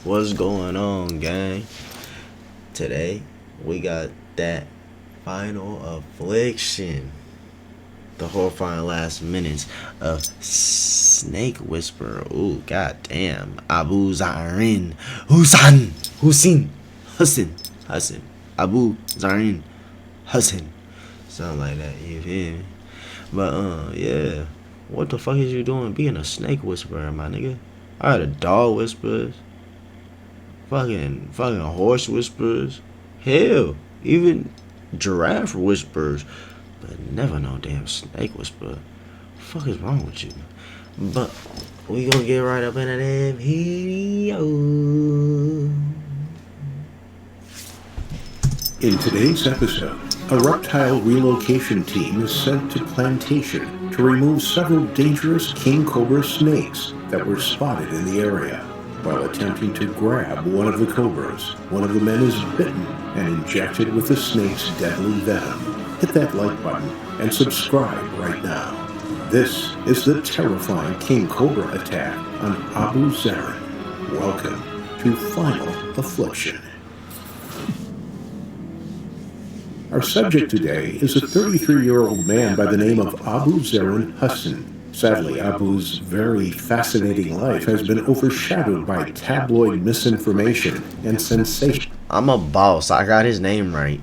What's going on, gang? Today, we got that final affliction. The horrifying last minutes of Snake Whisperer. Ooh, goddamn. Abu Zarin. Hussein. Abu Zarin Hussein. Something like that, you feel me? But, yeah. What the fuck is you doing being a snake whisperer, my nigga? I had a dog whisperers. Fucking horse whisperers. Hell, even giraffe whisperers. But never no damn snake whisperer. Fuck is wrong with you? But we gonna get right up into that video. In today's episode, a reptile relocation team is sent to Plantation to remove several dangerous king cobra snakes that were spotted in the area. While attempting to grab one of the cobras, one of the men is bitten and injected with the snake's deadly venom. Hit that like button and subscribe right now. This is the terrifying king cobra attack on Abu Zarin. Welcome to Final Affliction. Our subject today is a 33-year-old man by the name of Abu Zarin Hussein. Sadly, Abu's very fascinating life has been overshadowed by tabloid misinformation and sensationalism, I'm a boss. I got his name right.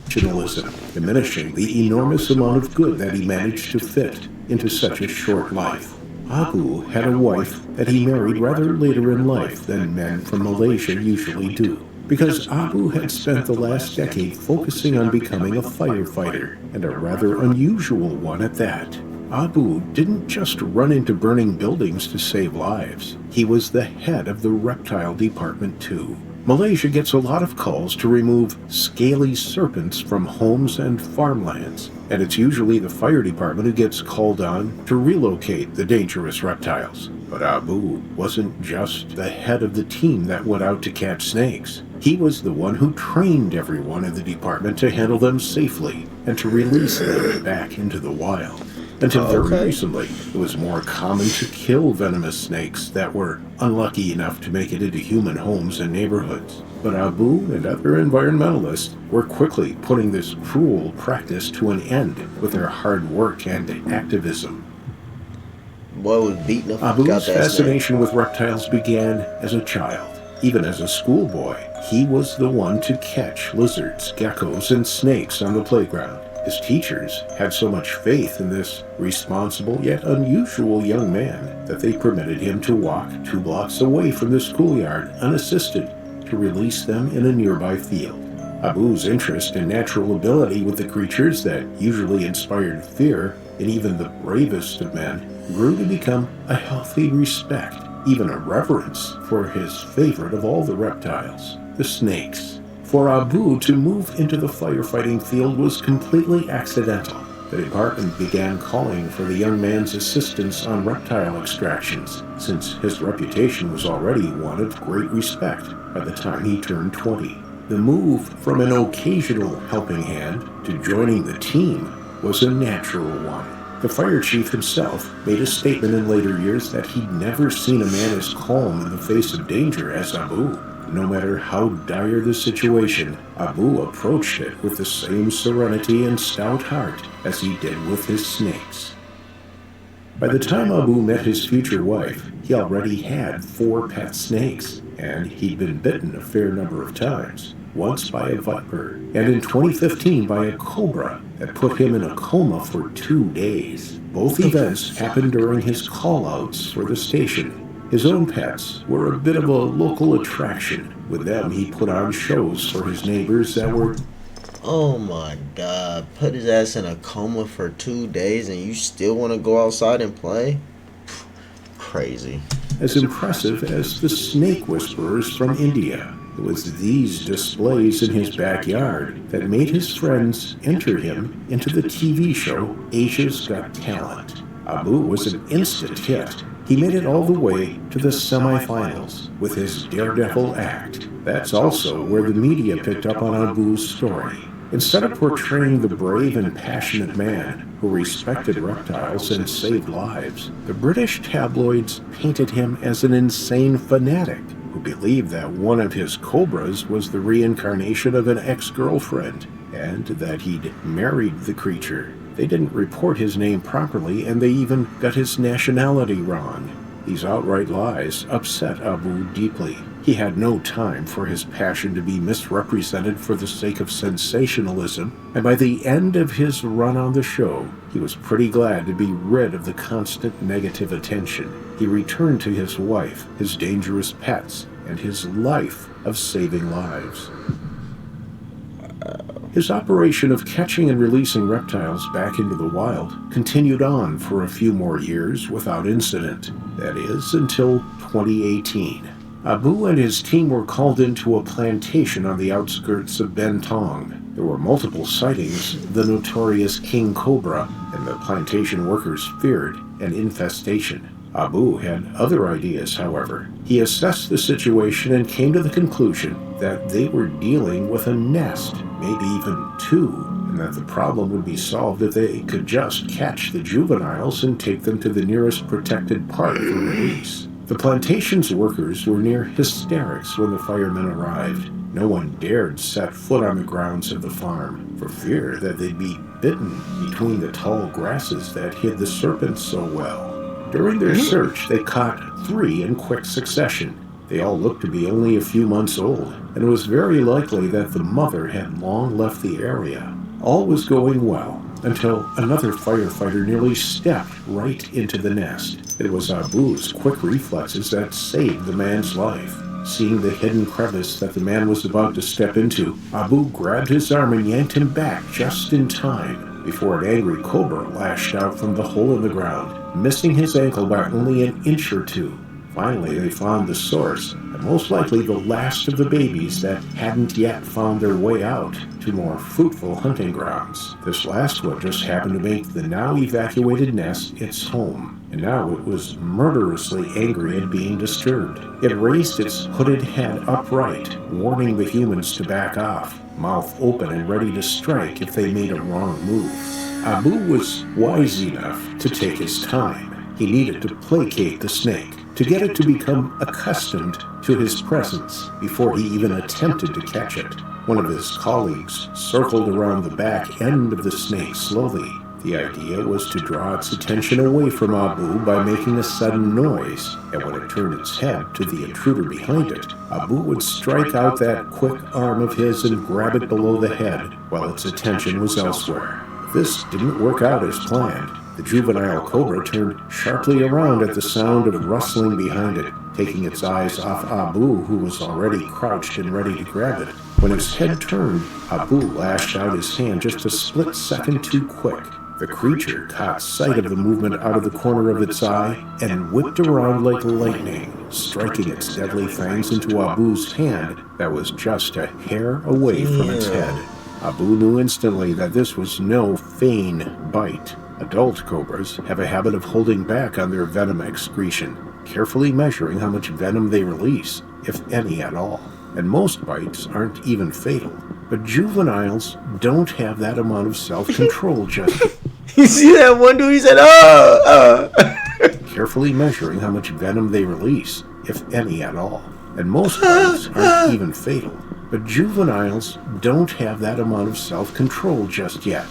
diminishing the enormous amount of good that he managed to fit into such a short life. Abu had a wife that he married rather later in life than men from Malaysia usually do, because Abu had spent the last decade focusing on becoming a firefighter, and a rather unusual one at that. Abu didn't just run into burning buildings to save lives. He was the head of the reptile department too. Malaysia gets a lot of calls to remove scaly serpents from homes and farmlands, and it's usually the fire department who gets called on to relocate the dangerous reptiles. But Abu wasn't just the head of the team that went out to catch snakes. He was the one who trained everyone in the department to handle them safely and to release them back into the wild. Until very recently, it was more common to kill venomous snakes that were unlucky enough to make it into human homes and neighborhoods. But Abu and other environmentalists were quickly putting this cruel practice to an end with their hard work and activism. Boy was beating the fuck out Abu's that fascination with reptiles began as a child. Even as a schoolboy, he was the one to catch lizards, geckos, and snakes on the playground. His teachers had so much faith in this responsible yet unusual young man that they permitted him to walk 2 blocks away from the schoolyard unassisted to release them in a nearby field. Abu's interest and natural ability with the creatures that usually inspired fear in even the bravest of men grew to become a healthy respect, even a reverence for his favorite of all the reptiles, the snakes. For Abu to move into the firefighting field was completely accidental. The department began calling for the young man's assistance on reptile extractions, since his reputation was already one of great respect by the time he turned 20. The move from an occasional helping hand to joining the team was a natural one. The fire chief himself made a statement in later years that he'd never seen a man as calm in the face of danger as Abu. No matter how dire the situation, Abu approached it with the same serenity and stout heart as he did with his snakes. By the time Abu met his future wife, he already had 4 pet snakes, and he'd been bitten a fair number of times, once by a viper, and in 2015 by a cobra that put him in a coma for 2 days. Both events happened during his call-outs for the station. His own pets were a bit of a local attraction. With them, he put on shows for his neighbors that were... Oh my god, put his ass in a coma for 2 days and you still want to go outside and play? Crazy. as impressive as the snake whisperers from India. It was these displays in his backyard that made his friends enter him into the TV show Asia's Got Talent. Abu was an instant hit. He made it all the way to the semifinals with his daredevil act. That's also where the media picked up on Abu's story. Instead of portraying the brave and passionate man who respected reptiles and saved lives, the British tabloids painted him as an insane fanatic who believed that one of his cobras was the reincarnation of an ex-girlfriend, and that he'd married the creature. They didn't report his name properly, and they even got his nationality wrong. These outright lies upset Abu deeply. He had no time for his passion to be misrepresented for the sake of sensationalism, and by the end of his run on the show, he was pretty glad to be rid of the constant negative attention. He returned to his wife, his dangerous pets, and his life of saving lives. His operation of catching and releasing reptiles back into the wild continued on for a few more years without incident. That is, until 2018. Abu and his team were called into a plantation on the outskirts of Bentong. There were multiple sightings of the notorious king cobra, and the plantation workers feared an infestation. Abu had other ideas, however. He assessed the situation and came to the conclusion that they were dealing with a nest, maybe even two, and that the problem would be solved if they could just catch the juveniles and take them to the nearest protected park for release. The plantation's workers were near hysterics when the firemen arrived. No one dared set foot on the grounds of the farm, for fear that they'd be bitten between the tall grasses that hid the serpents so well. During their search, they caught 3 in quick succession. They all looked to be only a few months old, and it was very likely that the mother had long left the area. All was going well, until another firefighter nearly stepped right into the nest. It was Abu's quick reflexes that saved the man's life. Seeing the hidden crevice that the man was about to step into, Abu grabbed his arm and yanked him back just in time, before an angry cobra lashed out from the hole in the ground, missing his ankle by only an inch or two. Finally, they found the source, and most likely the last of the babies that hadn't yet found their way out to more fruitful hunting grounds. This last one just happened to make the now evacuated nest its home, and now it was murderously angry at being disturbed. It raised its hooded head upright, warning the humans to back off, mouth open and ready to strike if they made a wrong move. Abu was wise enough to take his time. He needed to placate the snake, to get it to become accustomed to his presence before he even attempted to catch it. One of his colleagues circled around the back end of the snake slowly. The idea was to draw its attention away from Abu by making a sudden noise, and when it turned its head to the intruder behind it, Abu would strike out that quick arm of his and grab it below the head while its attention was elsewhere. This didn't work out as planned. The juvenile cobra turned sharply around at the sound of rustling behind it, taking its eyes off Abu, who was already crouched and ready to grab it. When its head turned, Abu lashed out his hand just a split second too quick. The creature caught sight of the movement out of the corner of its eye and whipped around like lightning, striking its deadly fangs into Abu's hand that was just a hair away from its head. Abu knew instantly that this was no feign bite. Adult cobras have a habit of holding back on their venom excretion, carefully measuring how much venom they release, if any at all. And most bites aren't even fatal. But juveniles don't have that amount of self-control just You see that one dude? He said, carefully measuring how much venom they release, if any at all. And most bites aren't even fatal. But juveniles don't have that amount of self-control just yet.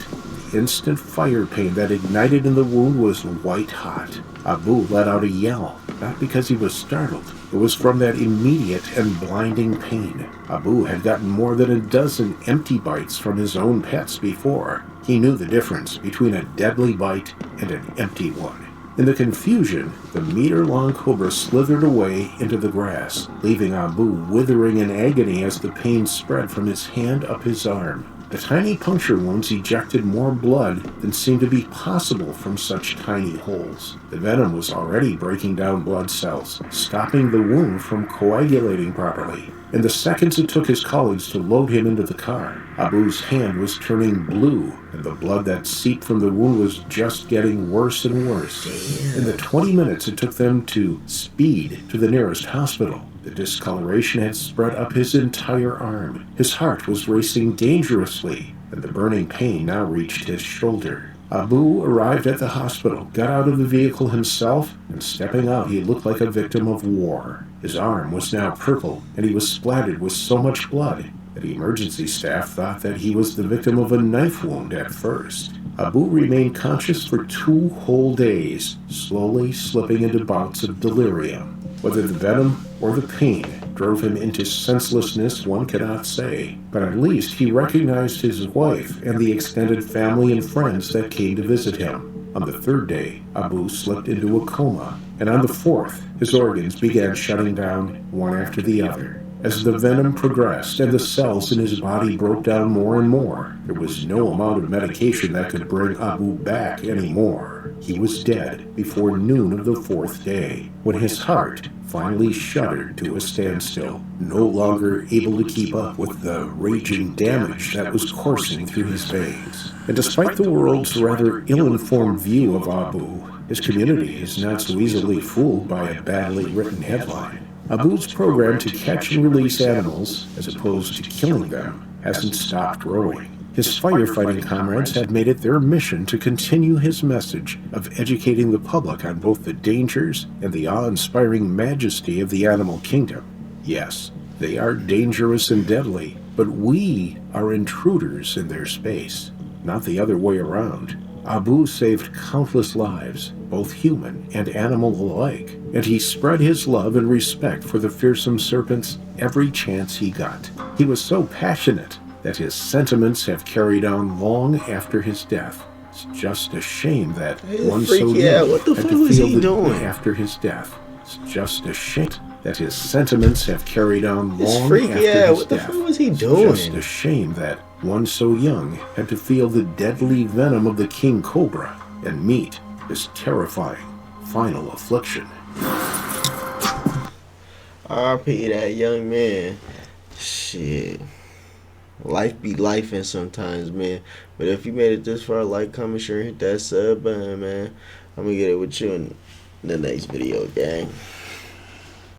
The instant fire pain that ignited in the wound was white hot. Abu let out a yell, not because he was startled. It was from that immediate and blinding pain. Abu had gotten more than a dozen empty bites from his own pets before. He knew the difference between a deadly bite and an empty one. In the confusion, the meter-long cobra slithered away into the grass, leaving Abu withering in agony as the pain spread from his hand up his arm. The tiny puncture wounds ejected more blood than seemed to be possible from such tiny holes. The venom was already breaking down blood cells, stopping the wound from coagulating properly. In the seconds it took his colleagues to load him into the car, Abu's hand was turning blue, and the blood that seeped from the wound was just getting worse and worse. In the 20 minutes it took them to speed to the nearest hospital, the discoloration had spread up his entire arm. His heart was racing dangerously, and the burning pain now reached his shoulder. Abu arrived at the hospital, got out of the vehicle himself, and stepping out, he looked like a victim of war. His arm was now purple, and he was splattered with so much blood that the emergency staff thought that he was the victim of a knife wound at first. Abu remained conscious for 2 whole days, slowly slipping into bouts of delirium. Whether the venom or the pain drove him into senselessness, one cannot say, but at least he recognized his wife and the extended family and friends that came to visit him. On the 3rd day, Abu slipped into a coma, and on the 4th, his organs began shutting down one after the other. As the venom progressed and the cells in his body broke down more and more, there was no amount of medication that could bring Abu back anymore. He was dead before noon of the 4th day, when his heart finally shuddered to a standstill, no longer able to keep up with the raging damage that was coursing through his veins. And despite the world's rather ill-informed view of Abu, his community is not so easily fooled by a badly written headline. Abu's program to catch and release animals, as opposed to killing them, hasn't stopped growing. His firefighting comrades have made it their mission to continue his message of educating the public on both the dangers and the awe-inspiring majesty of the animal kingdom. Yes, they are dangerous and deadly, but we are intruders in their space, not the other way around. Abu saved countless lives, both human and animal alike, and he spread his love and respect for the fearsome serpents every chance he got. He was so passionate that his sentiments have carried on long after his death. It's just a shame that one so young what the had fuck to was feel he the doing? after his death. It's just a shame that his sentiments have carried on It's long freaky, after yeah. his What the death. fuck was he It's doing? just a shame that one so young had to feel the deadly venom of the king cobra and meet his terrifying final affliction. R.I.P. that young man. Shit. Life be lifing sometimes, man. But if you made it this far, like, comment, share, hit that sub button, man. I'm gonna get it with you in the next video, gang.